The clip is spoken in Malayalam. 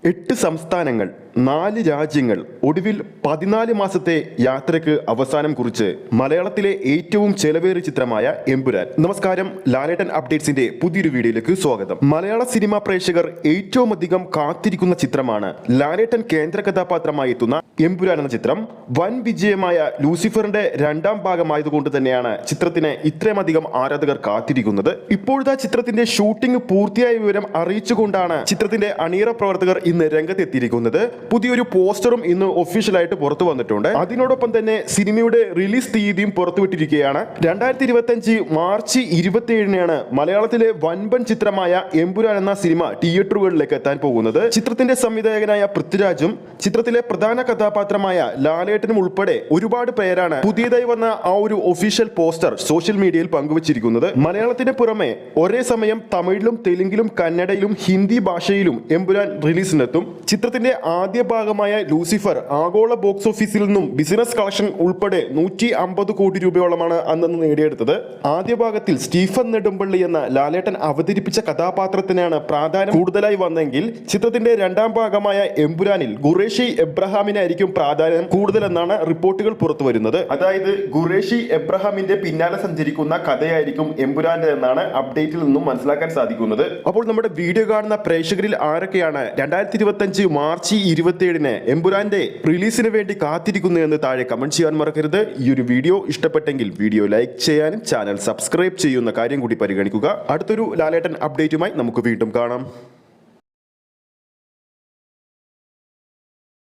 8 സംസ്ഥാനങ്ങൾ 4 രാജ്യങ്ങൾ ഒടുവിൽ 14 മാസത്തെ യാത്രയ്ക്ക് അവസാനം കുറിച്ച് മലയാളത്തിലെ ഏറ്റവും ചെലവേറിയ ചിത്രമായ എമ്പുരാൻ. നമസ്കാരം, ലാലേട്ടൻ അപ്ഡേറ്റ്സിന്റെ പുതിയൊരു വീഡിയോയിലേക്ക് സ്വാഗതം. മലയാള സിനിമാ പ്രേക്ഷകർ ഏറ്റവും അധികം കാത്തിരിക്കുന്ന ചിത്രമാണ് ലാലേട്ടൻ കേന്ദ്ര കഥാപാത്രമായി എത്തുന്ന എമ്പുരാൻ എന്ന ചിത്രം. വൻ വിജയമായ ലൂസിഫറിന്റെ രണ്ടാം ഭാഗമായതുകൊണ്ട് തന്നെയാണ് ചിത്രത്തിന് ഇത്രയുമധികം ആരാധകർ കാത്തിരിക്കുന്നത്. ഇപ്പോഴത്തെ ചിത്രത്തിന്റെ ഷൂട്ടിംഗ് പൂർത്തിയായ വിവരം അറിയിച്ചുകൊണ്ടാണ് ചിത്രത്തിന്റെ അണിയറ പ്രവർത്തകർ ഇന്ന് രംഗത്തെത്തിയിരിക്കുന്നത്. പുതിയൊരു പോസ്റ്ററും ഇന്ന് ഒഫീഷ്യലായിട്ട് പുറത്തു വന്നിട്ടുണ്ട്. അതിനോടൊപ്പം തന്നെ സിനിമയുടെ റിലീസ് തീയതിയും പുറത്തുവിട്ടിരിക്കുകയാണ്. 2025 മാർച്ച് 27-നാണ് മലയാളത്തിലെ വൻപൻ ചിത്രമായ എമ്പുരാൻ എന്ന സിനിമ തിയേറ്ററുകളിലേക്ക് എത്താൻ പോകുന്നത്. ചിത്രത്തിന്റെ സംവിധായകനായ പൃഥ്വിരാജും ചിത്രത്തിലെ പ്രധാന കഥാപാത്രമായ ലാലേട്ടനും ഉൾപ്പെടെ ഒരുപാട് പേരാണ് പുതിയതായി വന്ന ആ ഒരു ഒഫീഷ്യൽ പോസ്റ്റർ സോഷ്യൽ മീഡിയയിൽ പങ്കുവച്ചിരിക്കുന്നത്. മലയാളത്തിന് പുറമെ ഒരേ സമയം തമിഴിലും തെലുങ്കിലും കന്നഡയിലും ഹിന്ദി ഭാഷയിലും എമ്പുരാൻ റിലീസിനെത്തും. ചിത്രത്തിന്റെ ആദ്യ ഭാഗമായ ലൂസിഫർ ആഗോള ബോക്സ് ഓഫീസിൽ നിന്നും ബിസിനസ് കളക്ഷൻ ഉൾപ്പെടെ 150 കോടി രൂപയോളമാണ് അന്ന് നേടിയെടുത്തത്. ആദ്യ ഭാഗത്തിൽ സ്റ്റീഫൻ നെടുമ്പള്ളി എന്ന ലാലേട്ടൻ അവതരിപ്പിച്ച കഥാപാത്രത്തിനാണ് പ്രാധാന്യം കൂടുതലായി വന്നെങ്കിൽ ചിത്രത്തിന്റെ രണ്ടാം ഭാഗമായ എമ്പുരാനിൽ ഖുറേഷി എബ്രഹാമിനായിരിക്കും പ്രാധാന്യം കൂടുതലെന്നാണ് റിപ്പോർട്ടുകൾ പുറത്തു വരുന്നത്. അതായത് ഖുറേഷി എബ്രഹാമിന്റെ പിന്നാലെ സഞ്ചരിക്കുന്ന കഥയായിരിക്കും എമ്പുരാന്റെ എന്നാണ് അപ്ഡേറ്റിൽ നിന്നും മനസ്സിലാക്കാൻ സാധിക്കുന്നത്. അപ്പോൾ നമ്മുടെ വീഡിയോ കാണുന്ന പ്രേക്ഷകരിൽ ആരൊക്കെയാണ് 2025 മാർച്ച് 27-ന് എമ്പുരാന്റെ റിലീസിന് വേണ്ടി കാത്തിരിക്കുന്നു എന്ന് താഴെ കമന്റ് ചെയ്യാൻ മറക്കരുത്. ഈ ഒരു വീഡിയോ ഇഷ്ടപ്പെട്ടെങ്കിൽ വീഡിയോ ലൈക്ക് ചെയ്യാനും ചാനൽ സബ്സ്ക്രൈബ് ചെയ്യുന്ന കാര്യം കൂടി പരിഗണിക്കുക. അടുത്തൊരു ലാലേട്ടൻ അപ്ഡേറ്റുമായി നമുക്ക് വീണ്ടും കാണാം.